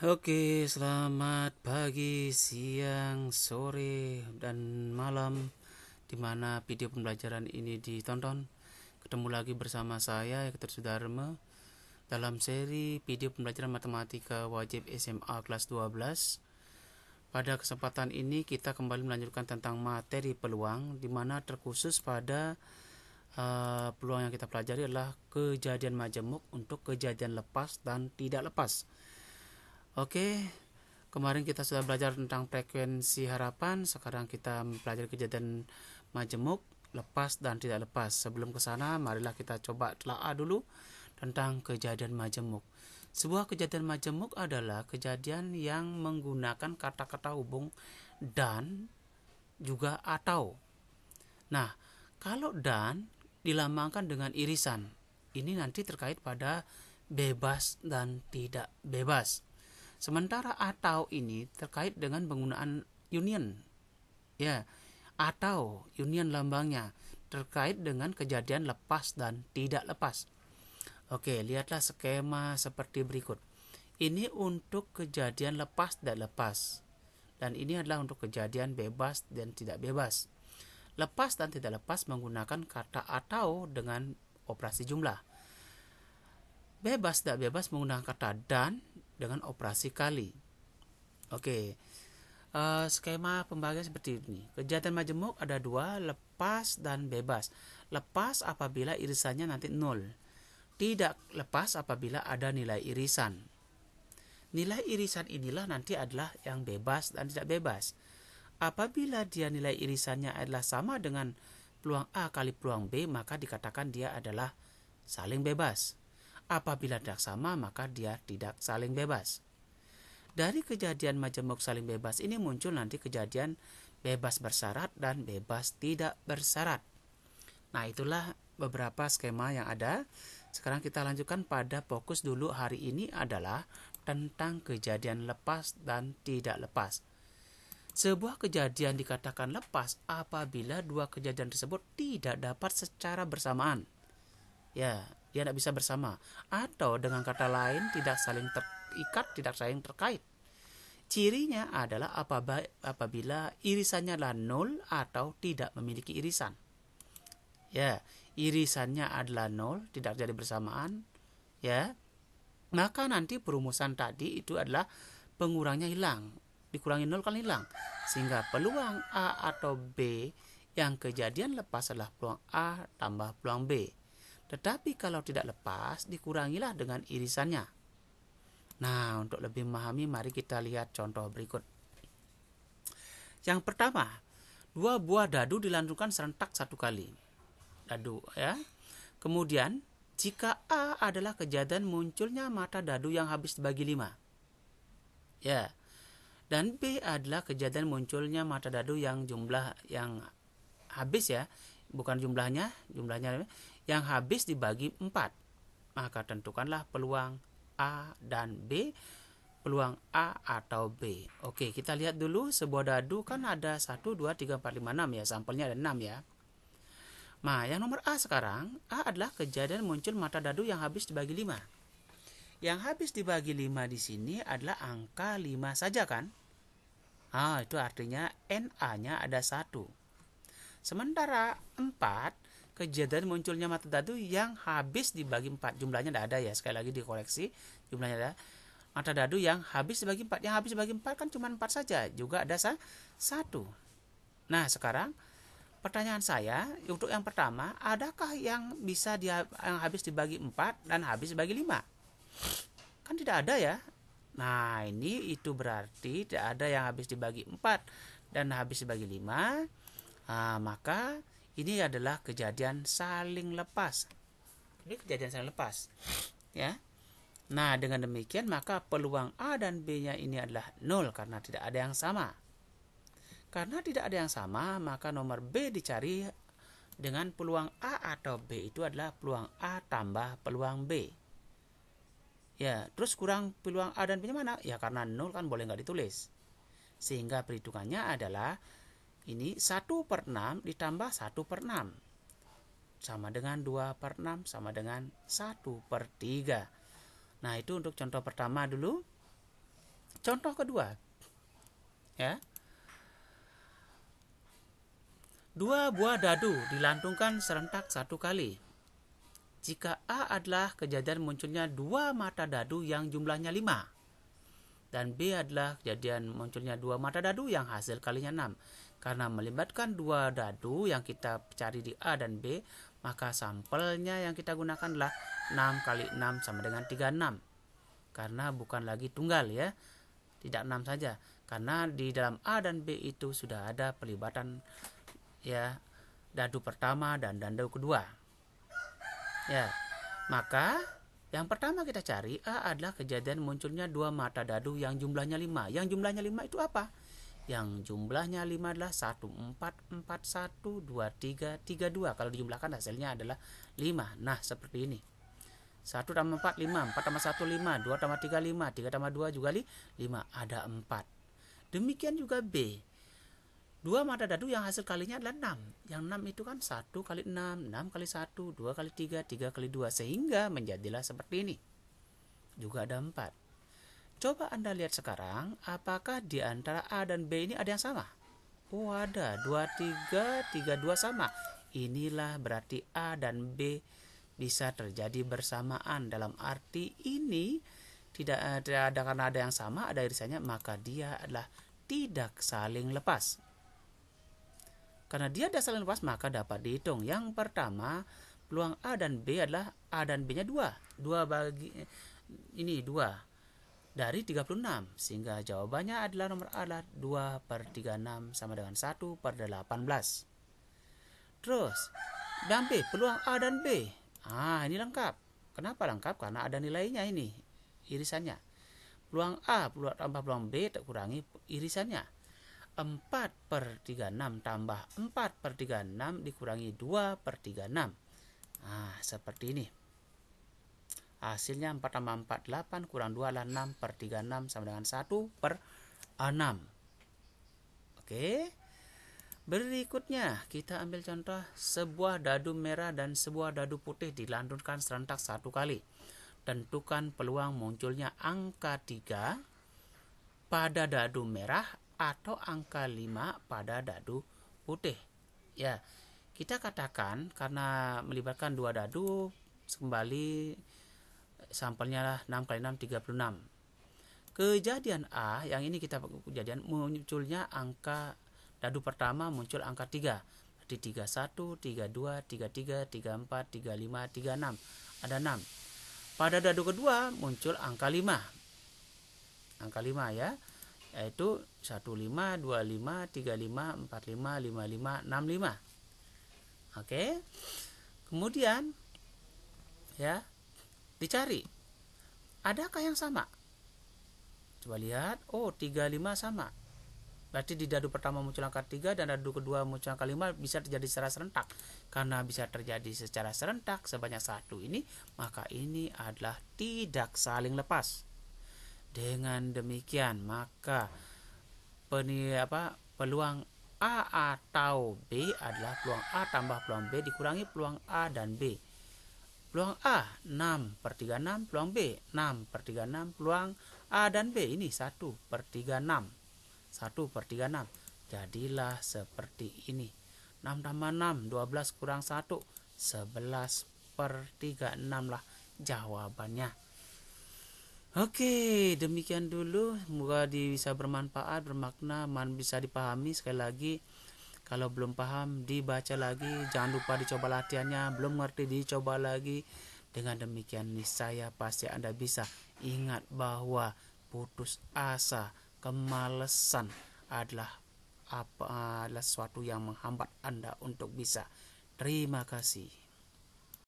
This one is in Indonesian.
Oke, selamat pagi, siang, sore, dan malam dimana video pembelajaran ini ditonton. Ketemu lagi bersama saya, Dr. Sudarma, dalam seri video pembelajaran matematika wajib SMA kelas 12. Pada kesempatan ini kita kembali melanjutkan tentang materi peluang, dimana terkhusus pada peluang yang kita pelajari adalah kejadian majemuk untuk kejadian lepas dan tidak lepas. Oke, kemarin kita sudah belajar tentang frekuensi harapan. Sekarang kita mempelajari kejadian majemuk, lepas dan tidak lepas. Sebelum ke sana, marilah kita coba telaah dulu tentang kejadian majemuk. Sebuah kejadian majemuk adalah kejadian yang menggunakan kata-kata hubung dan juga atau. Nah, kalau dan dilambangkan dengan irisan, ini nanti terkait pada bebas dan tidak bebas. Sementara atau ini terkait dengan penggunaan union. Ya, atau union lambangnya terkait dengan kejadian lepas dan tidak lepas. Oke, lihatlah skema seperti berikut. Ini untuk kejadian lepas dan lepas. Dan ini adalah untuk kejadian bebas dan tidak bebas. Lepas dan tidak lepas menggunakan kata atau dengan operasi jumlah. Bebas dan bebas menggunakan kata dan dengan operasi kali. Oke, skema pembagian seperti ini. Kejadian majemuk ada dua, lepas dan bebas. Lepas apabila irisannya nanti 0. Tidak lepas apabila ada nilai irisan. Nilai irisan inilah nanti adalah yang bebas dan tidak bebas. Apabila dia nilai irisannya adalah sama dengan peluang A kali peluang B, maka dikatakan dia adalah saling bebas. Apabila tidak sama, maka dia tidak saling bebas. Dari kejadian majemuk saling bebas ini muncul nanti kejadian bebas bersyarat dan bebas tidak bersyarat. Nah, itulah beberapa skema yang ada. Sekarang kita lanjutkan pada fokus dulu hari ini adalah tentang kejadian lepas dan tidak lepas. Sebuah kejadian dikatakan lepas apabila dua kejadian tersebut tidak dapat secara bersamaan. Ya, dia tidak bisa bersama. Atau dengan kata lain tidak saling terikat, tidak saling terkait. Cirinya adalah apabila irisannya adalah 0 atau tidak memiliki irisan. Ya, irisannya adalah 0, tidak jadi bersamaan. Ya, maka nanti perumusan tadi itu adalah pengurangnya hilang. Dikurangi 0 kan hilang. Sehingga peluang A atau B yang kejadian lepas adalah peluang A tambah peluang B. Tetapi kalau tidak lepas, dikurangilah dengan irisannya. Nah, untuk lebih memahami, mari kita lihat contoh berikut. Yang pertama, dua buah dadu dilantunkan serentak satu kali. Dadu, ya. Kemudian, jika A adalah kejadian munculnya mata dadu yang habis dibagi 5. Ya. Dan B adalah kejadian munculnya mata dadu yang jumlah yang habis, ya. Bukan jumlahnya yang habis dibagi 4. Maka tentukanlah peluang A dan B, peluang A atau B. Oke, kita lihat dulu sebuah dadu kan ada 1, 2, 3, 4, 5, 6 ya. Sampelnya ada 6 ya. Nah, yang nomor A sekarang, A adalah kejadian muncul mata dadu yang habis dibagi 5. Yang habis dibagi 5 di sini adalah angka 5 saja kan? Itu artinya NA-nya ada 1. Sementara 4, kejadian munculnya mata dadu yang habis dibagi 4. Jumlahnya tidak ada ya, sekali lagi dikoreksi. Jumlahnya ada. Mata dadu yang habis dibagi 4. Yang habis dibagi 4 kan cuma 4 saja. Juga ada 1. Nah, sekarang pertanyaan saya untuk yang pertama, adakah yang bisa yang habis dibagi 4 dan habis dibagi 5? Kan tidak ada ya. Nah, itu berarti tidak ada yang habis dibagi 4 dan habis dibagi 5. Maka ini adalah kejadian saling lepas. Ini kejadian saling lepas. Ya. Nah, dengan demikian maka peluang A dan B-nya ini adalah 0 karena tidak ada yang sama. Karena tidak ada yang sama, maka nomor B dicari dengan peluang A atau B itu adalah peluang A tambah peluang B. Ya, terus kurang peluang A dan B-nya mana? Ya, karena 0 kan boleh nggak ditulis. Sehingga perhitungannya adalah ini 1/6 ditambah 1/6 sama dengan 2/6 sama dengan 1/3. Nah, itu untuk contoh pertama dulu. Contoh kedua, ya. 2 buah dadu dilantungkan serentak 1 kali. Jika A adalah kejadian munculnya 2 mata dadu yang jumlahnya 5, dan B adalah kejadian munculnya 2 mata dadu yang hasil kalinya 6. Karena melibatkan 2 dadu yang kita cari di A dan B, maka sampelnya yang kita gunakan adalah 6 kali 6 sama dengan 36. Karena bukan lagi tunggal, ya. Tidak 6 saja. Karena di dalam A dan B itu sudah ada pelibatan, ya, dadu pertama dan dadu kedua. Ya, maka yang pertama kita cari A adalah kejadian munculnya 2 mata dadu yang jumlahnya 5. Yang jumlahnya 5 itu apa? Yang jumlahnya 5 adalah 1, 4, 4, 1, 2, 3, 3, 2. Kalau dijumlahkan hasilnya adalah 5. Nah, seperti ini. 1 tambah 4, 5. 4 tambah 1, 5. 2 tambah 3, 5. 3 tambah 2 juga 5. Ada 4. Demikian juga B. 2 mata dadu yang hasil kalinya adalah 6. Yang 6 itu kan 1 kali 6, 6 kali 1, 2 kali 3, 3 kali 2. Sehingga menjadilah seperti ini. Juga ada 4. Coba Anda lihat sekarang, apakah di antara A dan B ini ada yang sama? Oh, ada. 2, 3, 3, 2 sama. Inilah berarti A dan B bisa terjadi bersamaan. Dalam arti ini tidak ada, karena ada yang sama, ada irisannya, maka dia adalah tidak saling lepas. Karena dia tidak saling lepas, maka dapat dihitung. Yang pertama, peluang A dan B adalah A dan B-nya 2. 2 bagi ini 2 dari 36. Sehingga jawabannya adalah nomor A adalah 2/36 sama dengan 1/18. Terus, dan B, peluang A dan B. Ini lengkap. Kenapa lengkap? Karena ada nilainya ini, irisannya. Peluang A tambah peluang B tak kurangi irisannya. 4/36 tambah 4/36 dikurangi 2/36. Seperti ini. Hasilnya 4 tambah 4, 8, kurang 2 adalah 6/36 sama dengan 1/6. Oke. Berikutnya kita ambil contoh sebuah dadu merah dan sebuah dadu putih dilantungkan serentak 1 kali. Tentukan peluang munculnya angka 3 pada dadu merah atau angka 5 pada dadu putih. Ya, kita katakan karena melibatkan 2 dadu, kembali sampelnya lah 6 kali 6, 36. Kejadian A, yang ini kita kejadian munculnya angka dadu pertama muncul angka 3. Berarti 31, 32, 33, 34, 35, 36. Ada 6. Pada dadu kedua muncul angka 5. Angka 5, ya. Yaitu 15, 25, 35, 45, 55, 65. Oke. Kemudian, ya, dicari. Adakah yang sama? Coba lihat. Oh, 35 sama. Berarti di dadu pertama muncul angka 3 dan dadu kedua muncul angka 5 bisa terjadi secara serentak. Karena bisa terjadi secara serentak sebanyak 1 ini, maka ini adalah tidak saling lepas. Dengan demikian, maka peluang A atau B adalah peluang A tambah peluang B dikurangi peluang A dan B. Peluang A 6/36, peluang B 6/36, peluang A dan B ini 1/36. 1/36. Jadilah seperti ini. 6 tambah 6, 12 kurang 1, 11/36 lah jawabannya. Oke, demikian dulu. Semoga bisa bermanfaat, bermakna, bisa dipahami. Sekali lagi, kalau belum paham dibaca lagi, jangan lupa dicoba latihannya. Belum ngerti dicoba lagi. Dengan demikian niscaya pasti Anda bisa. Ingat bahwa putus asa, kemalasan adalah sesuatu yang menghambat Anda untuk bisa. Terima kasih.